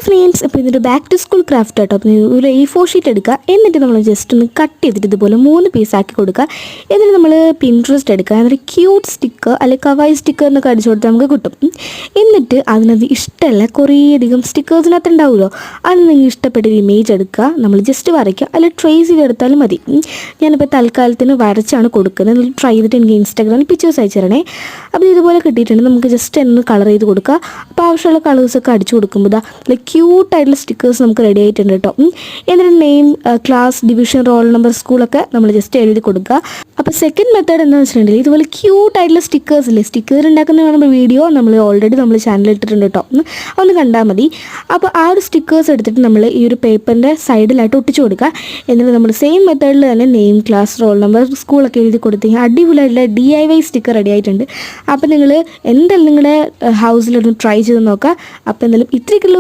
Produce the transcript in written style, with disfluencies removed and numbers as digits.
Friends, ഇപ്പോൾ ഇതൊരു back to school craft കേട്ടോ. അപ്പോൾ ഒരു A4 ഷീറ്റ് എടുക്കുക, എന്നിട്ട് നമ്മൾ ജസ്റ്റ് ഒന്ന് കട്ട് ചെയ്തിട്ട് ഇതുപോലെ 3 പീസാക്കി കൊടുക്കുക. എന്നിട്ട് നമ്മൾ പിൻട്രസ്റ്റ് എടുക്കുക, എന്നിട്ട് ക്യൂട്ട് സ്റ്റിക്കർ അല്ലെങ്കിൽ കവായി സ്റ്റിക്കർ എന്നൊക്കെ അടിച്ചു കൊടുത്താൽ നമുക്ക് കിട്ടും. എന്നിട്ട് അതിനകത്ത് ഇഷ്ടമല്ല കുറേയധികം സ്റ്റിക്കേഴ്സിനകത്ത് ഉണ്ടാവുമല്ലോ, അത് നിങ്ങൾക്ക് ഇഷ്ടപ്പെട്ടൊരു ഇമേജ് എടുക്കുക, നമ്മൾ ജസ്റ്റ് വരയ്ക്കുക, അല്ലെങ്കിൽ ട്രേസ് ചെയ്തെടുത്താലും മതി. ഞാനിപ്പോൾ തൽക്കാലത്തിന് വരച്ചാണ് കൊടുക്കുന്നത്. നിങ്ങൾ ട്രൈ ചെയ്തിട്ട് എനിക്ക് ഇൻസ്റ്റാഗ്രാമിൽ പിക്ചേഴ്സ് അയച്ചു തരണേ. അപ്പോൾ ഇതുപോലെ കിട്ടിയിട്ടുണ്ട്. നമുക്ക് ജസ്റ്റ് ഒന്ന് കളർ ചെയ്ത് കൊടുക്കുക. അപ്പോൾ ആവശ്യമുള്ള കളേഴ്സൊക്കെ അടിച്ചു കൊടുക്കുമ്പോൾ ക്യൂട്ടായിട്ടുള്ള സ്റ്റിക്കേഴ്സ് നമുക്ക് റെഡി ആയിട്ടുണ്ട് കേട്ടോ. എന്നിട്ട് name, class, division, roll number, സ്കൂളൊക്കെ നമ്മൾ ജസ്റ്റ് എഴുതി കൊടുക്കുക. അപ്പോൾ സെക്കൻഡ് മെത്തേഡ് എന്താണെന്ന് വെച്ചിട്ടുണ്ടെങ്കിൽ ഇതുപോലെ ക്യൂട്ടായിട്ടുള്ള സ്റ്റിക്കേഴ്സ് ഇല്ലേ, സ്റ്റിക്കർ ഉണ്ടാക്കുന്ന കാണുമ്പോൾ വീഡിയോ നമ്മൾ ഓൾറെഡി നമ്മൾ ചാനലിൽ ഇട്ടിട്ടുണ്ട് കേട്ടോ, ഒന്ന് കണ്ടാൽ മതി. അപ്പോൾ ആ ഒരു സ്റ്റിക്കേഴ്സ് എടുത്തിട്ട് നമ്മൾ ഈ ഒരു പേപ്പറിൻ്റെ സൈഡിലായിട്ട് ഒട്ടിച്ചു കൊടുക്കുക. എന്നിട്ട് നമ്മൾ സെയിം മെത്തേഡിൽ തന്നെ നെയിം, ക്ലാസ്, റോൾ നമ്പർ, സ്കൂളൊക്കെ എഴുതി കൊടുത്തു കഴിഞ്ഞാൽ അടിപൊളിയായിട്ടുള്ള DIY സ്റ്റിക്കർ റെഡി ആയിട്ടുണ്ട്. അപ്പോൾ നിങ്ങൾ എന്തായാലും നിങ്ങളുടെ ഹൗസിലൊന്ന് ട്രൈ ചെയ്ത് നോക്കുക. അപ്പോൾ എന്തായാലും ഇത്രയ്ക്കുള്ളൂ.